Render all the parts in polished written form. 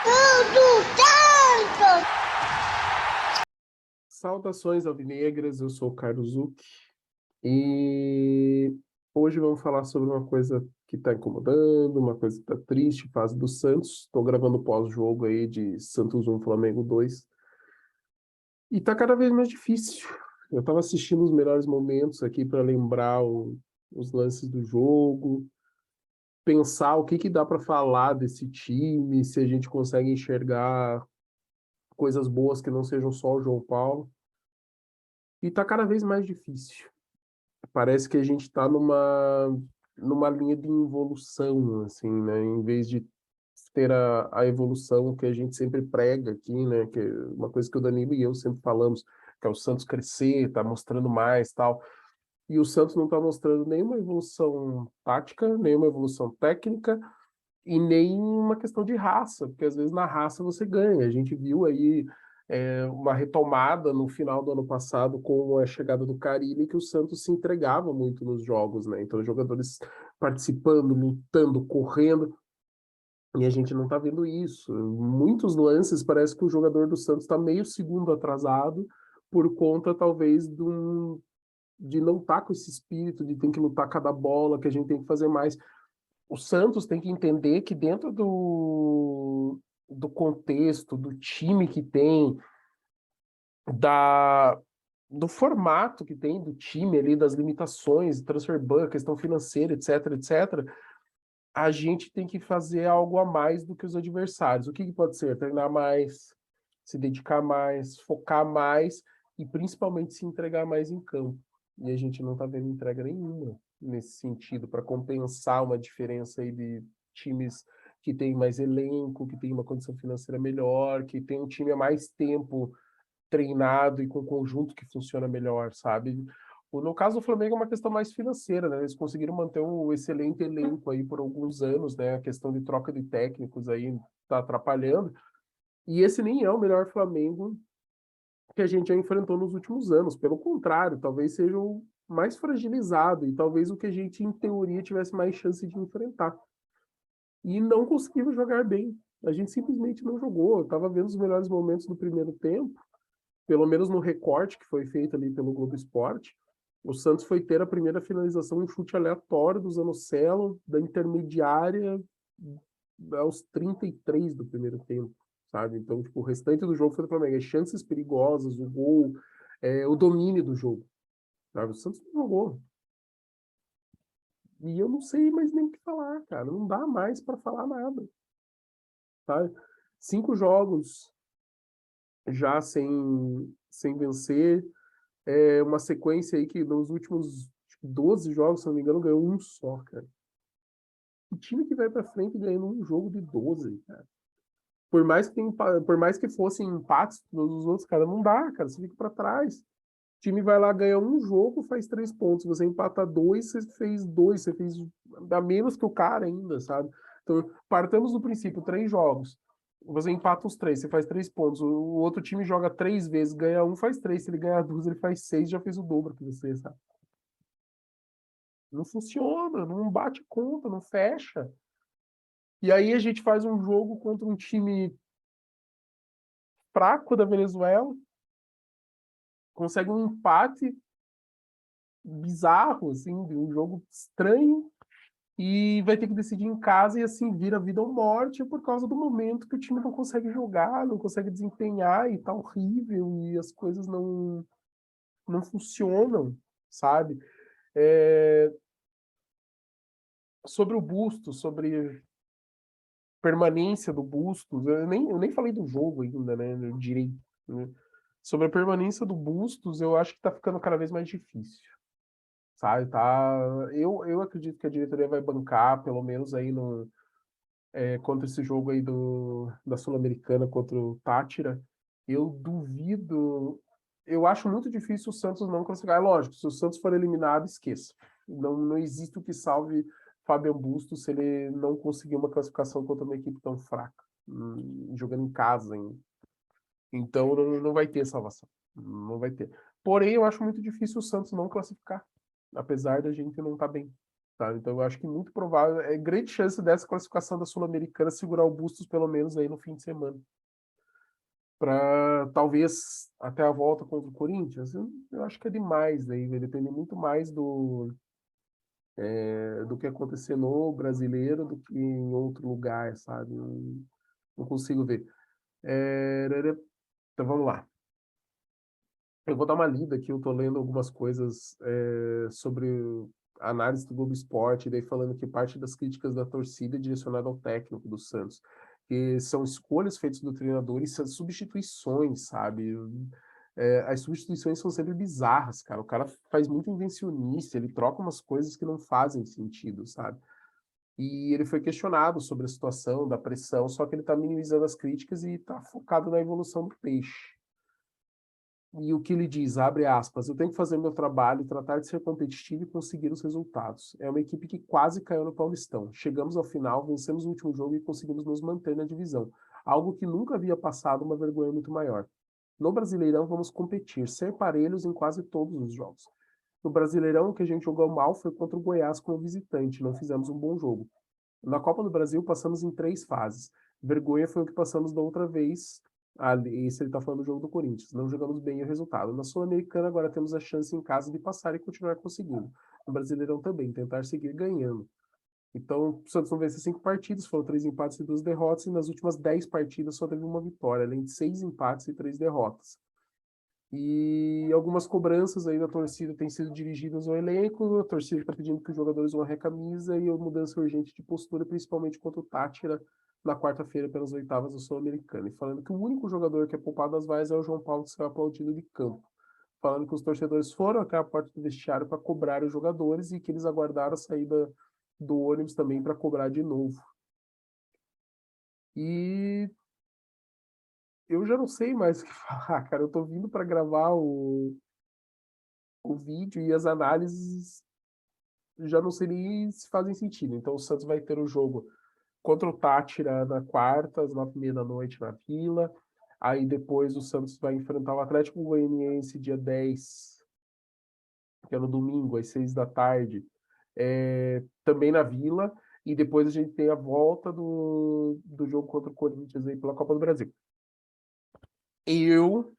Tudo Santos! Saudações alvinegras, eu sou o Carlos Zucchi e hoje vamos falar sobre uma coisa que está incomodando, uma coisa que está triste, fase do Santos. Estou gravando pós-jogo aí de Santos 1, Flamengo 2 e está cada vez mais difícil. Eu estava assistindo os melhores momentos aqui para lembrar os lances do jogo, pensar o que que dá para falar desse time, se a gente consegue enxergar coisas boas que não sejam só o João Paulo. E está cada vez mais difícil. Parece que a gente está numa linha de involução, assim, né? Em vez de ter a evolução que a gente sempre prega aqui, né? Que é uma coisa que o Danilo e eu sempre falamos, que é o Santos crescer, tá mostrando mais, tal. E o Santos não está mostrando nenhuma evolução tática, nenhuma evolução técnica e nem uma questão de raça, porque às vezes na raça você ganha. A gente viu aí uma retomada no final do ano passado com a chegada do Carille, que o Santos se entregava muito nos jogos, né? Então, os jogadores participando, lutando, correndo, e a gente não tá vendo isso. Em muitos lances parece que o jogador do Santos está meio segundo atrasado por conta, talvez, de não estar com esse espírito de tem que lutar cada bola, que a gente tem que fazer mais. O Santos tem que entender que dentro do contexto, do time que tem, da, do formato que tem do time ali, das limitações, transfer ban, questão financeira, etc, etc, a gente tem que fazer algo a mais do que os adversários. O que que pode ser? Treinar mais, se dedicar mais, focar mais e principalmente se entregar mais em campo. E a gente não está vendo entrega nenhuma nesse sentido para compensar uma diferença aí de times que tem mais elenco, que tem uma condição financeira melhor, que tem um time há mais tempo treinado e com conjunto que funciona melhor, sabe? No caso do Flamengo é uma questão mais financeira, né? Eles conseguiram manter um excelente elenco aí por alguns anos, né? A questão de troca de técnicos aí tá atrapalhando. E esse nem é o melhor Flamengo que a gente já enfrentou nos últimos anos. Pelo contrário, talvez seja o mais fragilizado e talvez o que a gente, em teoria, tivesse mais chance de enfrentar. E não conseguimos jogar bem. A gente simplesmente não jogou. Eu estava vendo os melhores momentos do primeiro tempo, pelo menos no recorte que foi feito ali pelo Globo Esporte. O Santos foi ter a primeira finalização, um chute aleatório do Zanocelo, da intermediária, aos 33 do primeiro tempo, sabe? Então, tipo, o restante do jogo foi do Flamengo. As chances perigosas, o gol, o domínio do jogo, sabe? O Santos não jogou. E eu não sei mais nem o que falar, cara. Não dá mais para falar nada, sabe? 5 jogos já sem vencer. Uma sequência aí que nos últimos 12 jogos, se não me engano, ganhou um só, cara. O time que vai pra frente ganhando um jogo de 12, cara. Por mais que fossem empates todos os outros, cara, não dá, cara. Você fica pra trás. O time vai lá, ganha um jogo, faz 3 pontos. Você empata dois, você fez dois, você fez a menos que o cara ainda, sabe? Então, partamos do princípio, 3 jogos. Você empata os três, você faz 3 pontos. O outro time joga 3 vezes, ganha um, faz três. Se ele ganhar duas, ele faz seis, já fez o dobro que você, sabe? Não funciona, não bate conta, não fecha. E aí a gente faz um jogo contra um time fraco da Venezuela, consegue um empate bizarro, assim, de um jogo estranho, e vai ter que decidir em casa e assim vira vida ou morte por causa do momento que o time não consegue jogar, não consegue desempenhar e tá horrível e as coisas não funcionam, sabe? É, sobre o Busto, sobre permanência do Bustos, eu nem falei do jogo ainda, né, direito, né? Sobre a permanência do Bustos, eu acho que tá ficando cada vez mais difícil, sabe? Tá, eu acredito que a diretoria vai bancar, pelo menos aí no, contra esse jogo aí da Sul-Americana contra o Tátira. Eu duvido, eu acho muito difícil o Santos não classificar. É lógico, se o Santos for eliminado, esqueça. Não existe o que salve Fabian Bustos se ele não conseguir uma classificação contra uma equipe tão fraca, jogando em casa ainda. Então não vai ter salvação. Não vai ter. Porém, eu acho muito difícil o Santos não classificar, apesar da gente não estar bem. Tá? Então, eu acho que muito provável, é grande chance dessa classificação da Sul-Americana segurar o Bustos pelo menos aí no fim de semana. Para talvez até a volta contra o Corinthians, eu acho que é demais aí, vai depender muito mais do que acontecer no brasileiro do que em outro lugar, sabe? Não consigo ver. Então vamos lá. Eu vou dar uma lida aqui, eu tô lendo algumas coisas sobre a análise do Globo Esporte, daí falando que parte das críticas da torcida é direcionada ao técnico do Santos, que são escolhas feitas do treinador e são substituições, sabe? As substituições são sempre bizarras, cara. O cara faz muito invencionista, ele troca umas coisas que não fazem sentido, sabe? E ele foi questionado sobre a situação da pressão, só que ele está minimizando as críticas e está focado na evolução do peixe. E o que ele diz, abre aspas, eu tenho que fazer meu trabalho, tratar de ser competitivo e conseguir os resultados. É uma equipe que quase caiu no Paulistão. Chegamos ao final, vencemos o último jogo e conseguimos nos manter na divisão. Algo que nunca havia passado, uma vergonha muito maior. No Brasileirão, vamos competir, ser parelhos em quase todos os jogos. No Brasileirão, o que a gente jogou mal foi contra o Goiás como visitante, não fizemos um bom jogo. Na Copa do Brasil, passamos em 3 fases. Vergonha foi o que passamos da outra vez. Ali, esse ele está falando do jogo do Corinthians. Não jogamos bem o resultado. Na Sul-Americana, agora temos a chance em casa de passar e continuar conseguindo. No Brasileirão também, tentar seguir ganhando. Então, o Santos não venceu 5 partidas, foram 3 empates e 2 derrotas, e nas últimas 10 partidas só teve uma vitória, além de 6 empates e 3 derrotas. E algumas cobranças aí da torcida têm sido dirigidas ao elenco, a torcida está pedindo que os jogadores vão recamisa e a mudança urgente de postura, principalmente contra o Tátira, na quarta-feira pelas oitavas do Sul-Americano. E falando que o único jogador que é poupado das vaias é o João Paulo, que saiu aplaudido de campo. Falando que os torcedores foram até a porta do vestiário para cobrar os jogadores e que eles aguardaram a saída do ônibus também para cobrar de novo. E eu já não sei mais o que falar, cara. Eu tô vindo para gravar o vídeo e as análises já não sei nem se fazem sentido. Então o Santos vai ter o jogo contra o Tátira na quarta, às 9h30 da noite na Vila. Aí depois o Santos vai enfrentar o Atlético Goianiense dia 10, que é no domingo, às 6 da tarde, também na Vila. E depois a gente tem a volta do jogo contra o Corinthians aí pela Copa do Brasil. Eu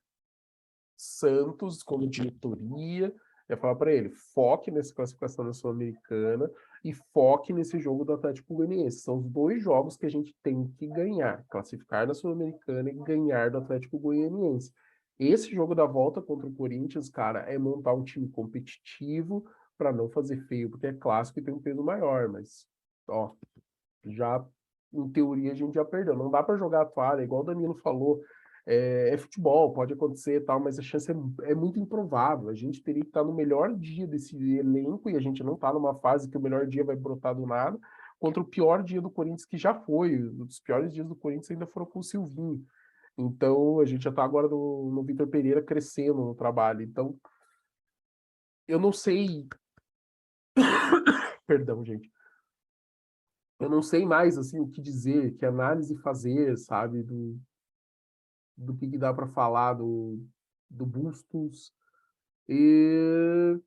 Santos, como diretoria, ia falar para ele: foque nessa classificação da Sul-Americana e foque nesse jogo do Atlético Goianiense. São os 2 jogos que a gente tem que ganhar: classificar na Sul-Americana e ganhar do Atlético Goianiense. Esse jogo da volta contra o Corinthians, cara, é montar um time competitivo para não fazer feio, porque é clássico e tem um peso maior, mas, ó, já em teoria a gente já perdeu. Não dá para jogar a toalha, igual o Danilo falou. É futebol, pode acontecer e tal, mas a chance é muito improvável. A gente teria que estar no melhor dia desse elenco e a gente não está numa fase que o melhor dia vai brotar do nada, contra o pior dia do Corinthians que já foi. Os piores dias do Corinthians ainda foram com o Silvinho. Então a gente já está agora no Vitor Pereira crescendo no trabalho. Então eu não sei, perdão, gente. Eu não sei mais assim o que dizer, que análise fazer, sabe, do que dá para falar do Bustos. E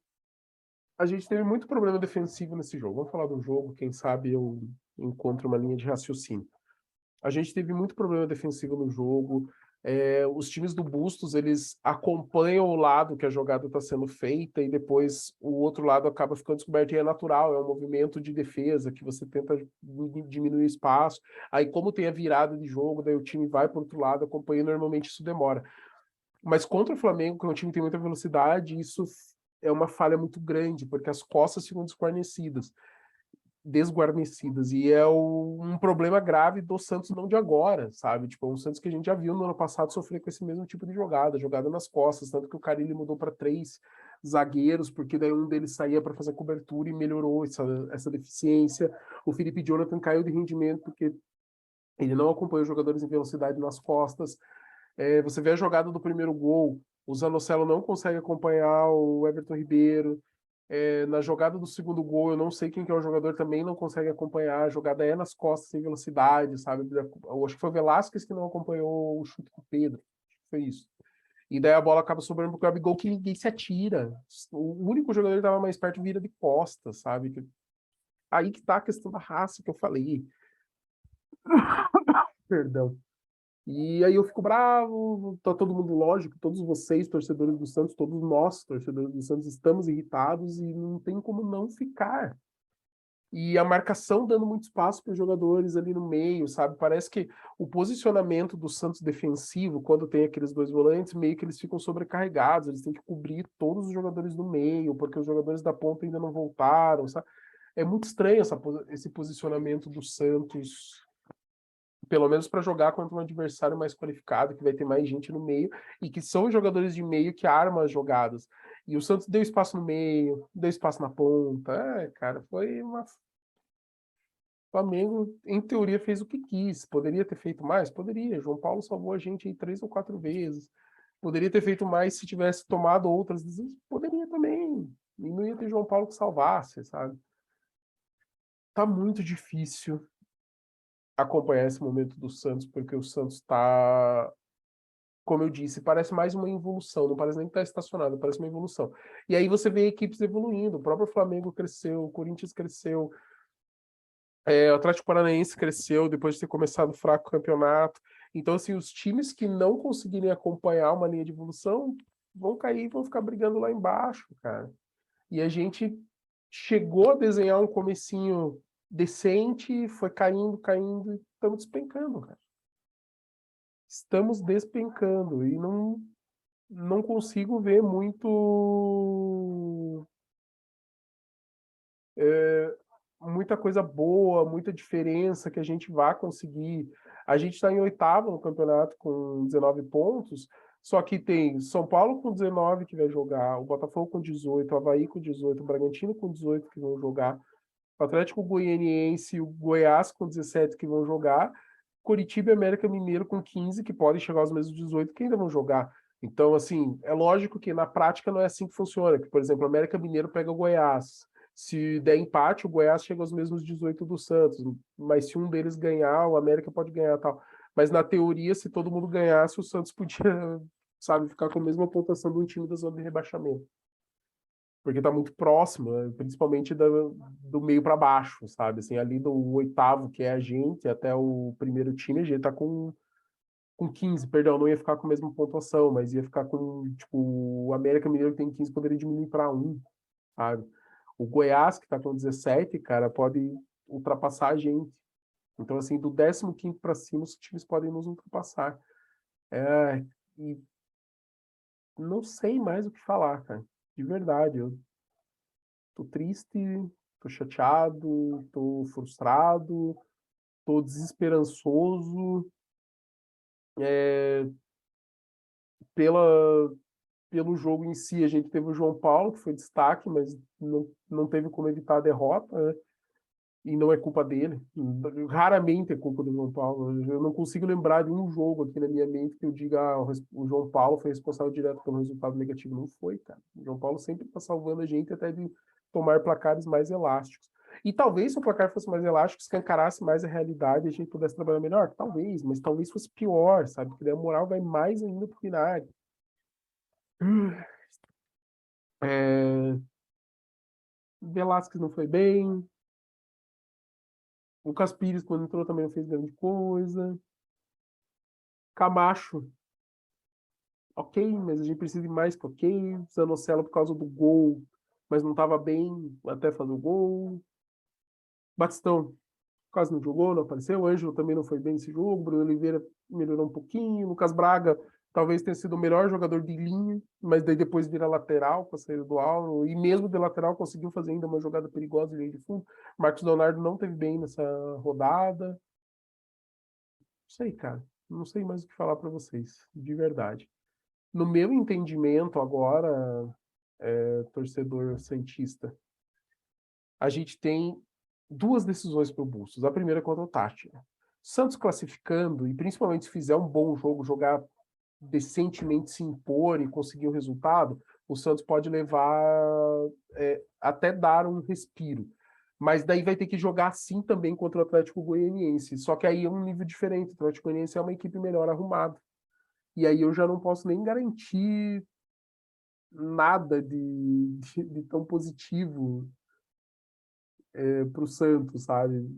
a gente teve muito problema defensivo nesse jogo. Vamos falar do jogo, quem sabe eu encontro uma linha de raciocínio. A gente teve muito problema defensivo no jogo. Os times do Bustos, eles acompanham o lado que a jogada está sendo feita e depois o outro lado acaba ficando descoberto e é natural, é um movimento de defesa que você tenta diminuir o espaço. Aí, como tem a virada de jogo, daí o time vai para o outro lado, acompanha, normalmente isso demora. Mas contra o Flamengo, que é um time que tem muita velocidade, isso é uma falha muito grande, porque as costas ficam desguarnecidas. E é um problema grave do Santos não de agora, sabe? Tipo, é um Santos que a gente já viu no ano passado sofrer com esse mesmo tipo de jogada nas costas, tanto que o Carille mudou para 3 zagueiros, porque daí um deles saía para fazer cobertura e melhorou essa deficiência. O Felipe Jonathan caiu de rendimento porque ele não acompanha os jogadores em velocidade nas costas. Você vê a jogada do primeiro gol, o Zanocelo não consegue acompanhar o Everton Ribeiro. Na jogada do segundo gol, eu não sei quem que é o jogador, também não consegue acompanhar. A jogada é nas costas, sem velocidade, sabe? Eu acho que foi o Velasquez que não acompanhou o chute do Pedro. Foi isso. E daí a bola acaba sobrando pro Gabigol, que ninguém se atira. O único jogador que estava mais perto vira de costas, sabe? Aí que tá a questão da raça que eu falei. Perdão. E aí eu fico bravo, tá todo mundo, lógico, todos vocês, torcedores do Santos, todos nós, torcedores do Santos, estamos irritados e não tem como não ficar. E a marcação dando muito espaço para os jogadores ali no meio, sabe? Parece que o posicionamento do Santos defensivo, quando tem aqueles dois volantes, meio que eles ficam sobrecarregados, eles têm que cobrir todos os jogadores do meio, porque os jogadores da ponta ainda não voltaram, sabe? É muito estranho esse posicionamento do Santos, pelo menos para jogar contra um adversário mais qualificado, que vai ter mais gente no meio, e que são os jogadores de meio que armam as jogadas. E o Santos deu espaço no meio, deu espaço na ponta. Cara, foi uma. O Flamengo, em teoria, fez o que quis. Poderia ter feito mais? Poderia. João Paulo salvou a gente aí 3 ou 4 vezes. Poderia ter feito mais se tivesse tomado outras decisões? Poderia também. E não ia ter João Paulo que salvasse, sabe? Tá muito difícil acompanhar esse momento do Santos, porque o Santos tá, como eu disse, parece mais uma evolução, não parece nem que tá estacionado, parece uma evolução. E aí você vê equipes evoluindo, o próprio Flamengo cresceu, o Corinthians cresceu, o Atlético Paranaense cresceu depois de ter começado fraco o campeonato. Então, assim, os times que não conseguirem acompanhar uma linha de evolução vão cair, vão ficar brigando lá embaixo, cara. E a gente chegou a desenhar um comecinho decente, foi caindo, caindo, e estamos despencando, cara. Estamos despencando e não consigo ver muita coisa boa, muita diferença que a gente vá conseguir. A gente está em oitavo no campeonato com 19 pontos, só que tem São Paulo com 19 que vai jogar, o Botafogo com 18, o Avaí com 18, o Bragantino com 18 que vão jogar, o Atlético Goianiense e o Goiás com 17 que vão jogar, Curitiba e América Mineiro com 15 que podem chegar aos mesmos 18 que ainda vão jogar. Então, assim, é lógico que na prática não é assim que funciona. Que, por exemplo, o América Mineiro pega o Goiás. Se der empate, o Goiás chega aos mesmos 18 do Santos. Mas se um deles ganhar, o América pode ganhar tal. Mas na teoria, se todo mundo ganhasse, o Santos podia, sabe, ficar com a mesma pontuação de um time da zona de rebaixamento. Porque tá muito próximo, né? Principalmente do meio para baixo, sabe? Assim, ali do oitavo, que é a gente, até o primeiro time, a gente tá com 15, perdão, não ia ficar com a mesma pontuação, mas ia ficar com, tipo, o América Mineiro que tem 15 poderia diminuir para 1, sabe? O Goiás, que tá com 17, cara, pode ultrapassar a gente. Então, assim, do 15º para cima, os times podem nos ultrapassar. E não sei mais o que falar, cara. De verdade, eu tô triste, tô chateado, tô frustrado, tô desesperançoso pela, pelo jogo em si. A gente teve o João Paulo, que foi destaque, mas não teve como evitar a derrota, né? E não é culpa dele. Raramente é culpa do João Paulo. Eu não consigo lembrar de um jogo aqui na minha mente que eu diga, o João Paulo foi responsável direto pelo resultado negativo. Não foi, cara. O João Paulo sempre está salvando a gente até de tomar placares mais elásticos. E talvez se o placar fosse mais elástico, escancarasse mais a realidade e a gente pudesse trabalhar melhor. Talvez, mas talvez fosse pior, sabe? Porque daí a moral vai mais ainda pro vinagre. É... Velasquez não foi bem. O Lucas Pires, quando entrou, também não fez grande coisa. Camacho, ok, mas a gente precisa de mais que ok. Zanocelo por causa do gol, mas não estava bem até fazer o gol. Batistão quase não jogou, não apareceu. O Ângelo também não foi bem nesse jogo. Bruno Oliveira melhorou um pouquinho. Lucas Braga talvez tenha sido o melhor jogador de linha, mas daí depois vira lateral com a saída do Auro. E mesmo de lateral conseguiu fazer ainda uma jogada perigosa de linha de fundo. Marcos Leonardo não teve bem nessa rodada. Não sei, cara. Não sei mais o que falar para vocês, de verdade. No meu entendimento agora, torcedor santista, a gente tem duas decisões para o Bustos. A primeira é contra o Tati. Santos classificando, e principalmente se fizer um bom jogo, jogar decentemente, se impor e conseguir o resultado, o Santos pode levar até dar um respiro. Mas daí vai ter que jogar assim também contra o Atlético Goianiense. Só que aí é um nível diferente. O Atlético Goianiense é uma equipe melhor arrumada. E aí eu já não posso nem garantir nada de tão positivo para o Santos, sabe?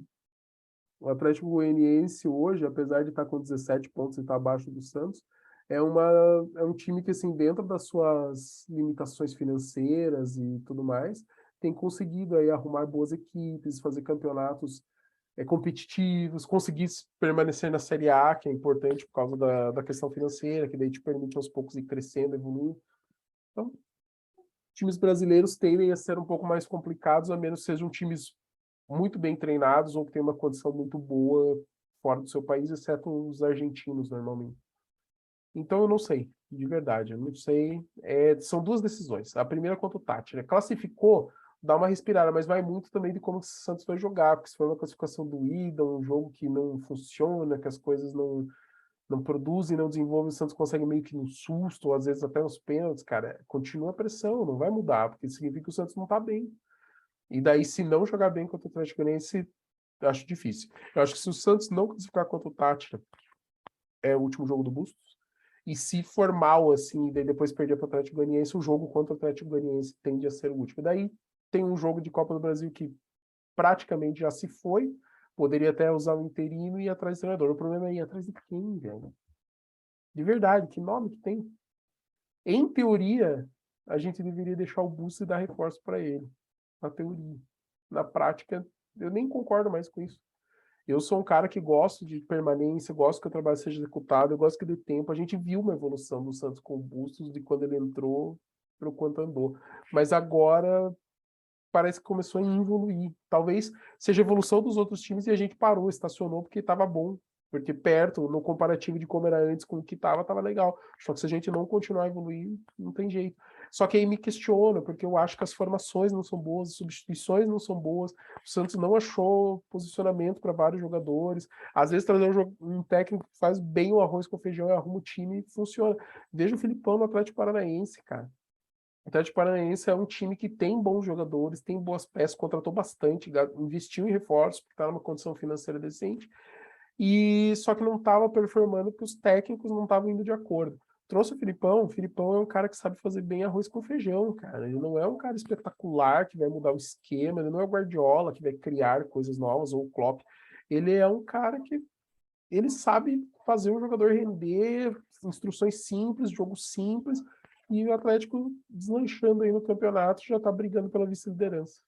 O Atlético Goianiense hoje, apesar de estar com 17 pontos e estar abaixo do Santos, é, uma, é um time que, assim, dentro das suas limitações financeiras e tudo mais, tem conseguido aí arrumar boas equipes, fazer campeonatos competitivos, conseguir permanecer na Série A, que é importante por causa da questão financeira, que daí te permite aos poucos ir crescendo, evoluindo. Então, times brasileiros tendem a ser um pouco mais complicados, a menos que sejam times muito bem treinados ou que tenham uma condição muito boa fora do seu país, exceto os argentinos, normalmente. Então, eu não sei, de verdade, eu não sei. São duas decisões. A primeira quanto o Tati, né? Classificou, dá uma respirada, mas vai muito também de como o Santos vai jogar, porque se for uma classificação doída, um jogo que não funciona, que as coisas não produzem, não desenvolvem, o Santos consegue meio que no susto, ou às vezes até nos pênaltis, cara, continua a pressão, não vai mudar, porque significa que o Santos não tá bem. E daí, se não jogar bem contra o Atlético Goianiense, eu acho difícil. Eu acho que se o Santos não classificar contra o Tátira, é o último jogo do Bustos. E se for mal, assim, e daí depois perder para o Atlético Goianiense, o jogo contra o Atlético Goianiense tende a ser o último. E daí tem um jogo de Copa do Brasil que praticamente já se foi, poderia até usar o interino e ir atrás do treinador. O problema é ir atrás de quem, velho? De verdade, que nome que tem? Em teoria, a gente deveria deixar o Bustos e dar reforço para ele. Na teoria. Na prática, eu nem concordo mais com isso. Eu sou um cara que gosto de permanência, gosto que o trabalho seja executado, eu gosto que dê tempo. A gente viu uma evolução do Santos com o Bustos de quando ele entrou para o quanto andou. Mas agora parece que começou a evoluir. Talvez seja a evolução dos outros times e a gente parou, estacionou porque estava bom. Porque perto, no comparativo de como era antes com o que estava legal. Só que se a gente não continuar a evoluir, não tem jeito. Só que aí me questiono, porque eu acho que as formações não são boas, as substituições não são boas. O Santos não achou posicionamento para vários jogadores. Às vezes trazer um técnico que faz bem o arroz com feijão e arruma o time e funciona. Veja o Filipão no Atlético Paranaense, cara. O Atlético Paranaense é um time que tem bons jogadores, tem boas peças, contratou bastante, investiu em reforços, porque está numa condição financeira decente, e só que não estava performando porque os técnicos não estavam indo de acordo. Trouxe o Filipão é um cara que sabe fazer bem arroz com feijão, cara. Ele não é um cara espetacular que vai mudar o esquema, ele não é o Guardiola que vai criar coisas novas, ou o Klopp. Ele é um cara que ele sabe fazer o jogador render, instruções simples, jogo simples, e o Atlético deslanchando aí no campeonato já tá brigando pela vice-liderança,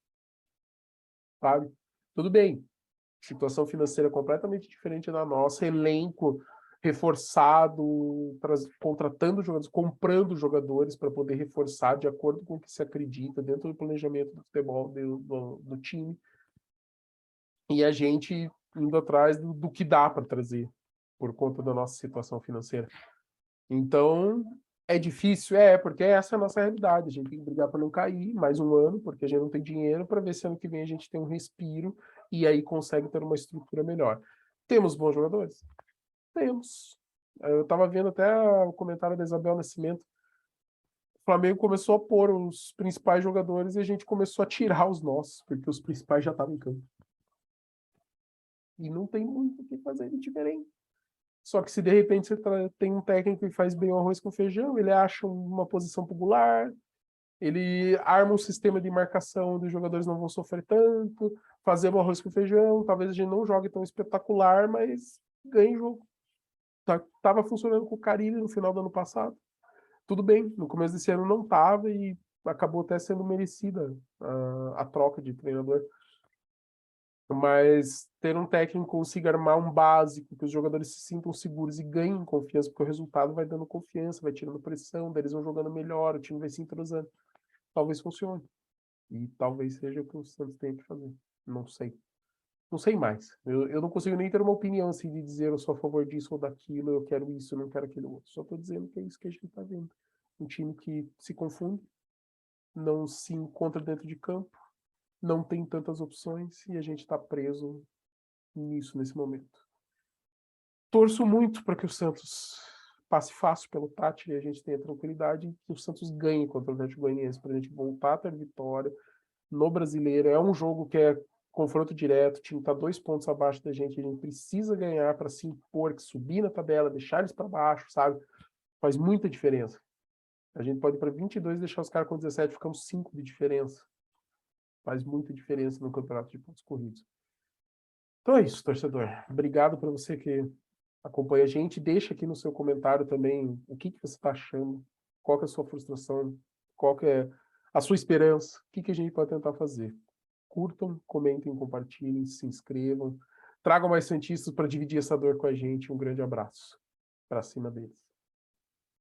sabe? Tudo bem, situação financeira completamente diferente da nossa, elenco reforçado, contratando jogadores, comprando jogadores para poder reforçar de acordo com o que se acredita dentro do planejamento do futebol do time, e a gente indo atrás do que dá para trazer por conta da nossa situação financeira. Então, é difícil, porque essa é a nossa realidade. A gente tem que brigar para não cair mais um ano, porque a gente não tem dinheiro, para ver se ano que vem a gente tem um respiro e aí consegue ter uma estrutura melhor. Temos bons jogadores? Temos. Eu estava vendo até o comentário da Isabel Nascimento. O Flamengo começou a pôr os principais jogadores e a gente começou a tirar os nossos, porque os principais já estavam em campo. E não tem muito o que fazer de diferente. Só que se de repente você tem um técnico que faz bem o arroz com feijão, ele acha uma posição pro Goulart, ele arma um sistema de marcação onde os jogadores não vão sofrer tanto, fazer o arroz com feijão, talvez a gente não jogue tão espetacular, mas ganhe jogo. Tava funcionando com o Carille no final do ano passado. Tudo bem, no começo desse ano não tava e acabou até sendo merecida a troca de treinador. Mas ter um técnico que consiga armar um básico, que os jogadores se sintam seguros e ganhem confiança, porque o resultado vai dando confiança, vai tirando pressão, daí eles vão jogando melhor, o time vai se entrosando. Talvez funcione. E talvez seja o que o Santos tem que fazer. Não sei. Não sei mais. Eu não consigo nem ter uma opinião assim de dizer eu sou a favor disso ou daquilo, eu quero isso, eu não quero aquilo outro. Só estou dizendo que é isso que a gente está vendo. Um time que se confunde, não se encontra dentro de campo, não tem tantas opções e a gente está preso nisso nesse momento. Torço muito para que o Santos passe fácil pelo Tati e a gente tenha tranquilidade e que o Santos ganhe contra o Atlético Goianiense para a gente voltar a ter vitória no Brasileiro. É um jogo que é confronto direto, o time está 2 pontos abaixo da gente, a gente precisa ganhar para se impor, que subir na tabela, deixar eles para baixo, sabe? Faz muita diferença. A gente pode ir para 22 e deixar os caras com 17, ficamos 5 de diferença. Faz muita diferença no campeonato de pontos corridos. Então é isso, torcedor. Obrigado para você que acompanha a gente. Deixa aqui no seu comentário também o que você está achando, qual que é a sua frustração, qual que é a sua esperança, o que a gente pode tentar fazer. Curtam, comentem, compartilhem, se inscrevam. Tragam mais santistas para dividir essa dor com a gente. Um grande abraço. Para cima deles.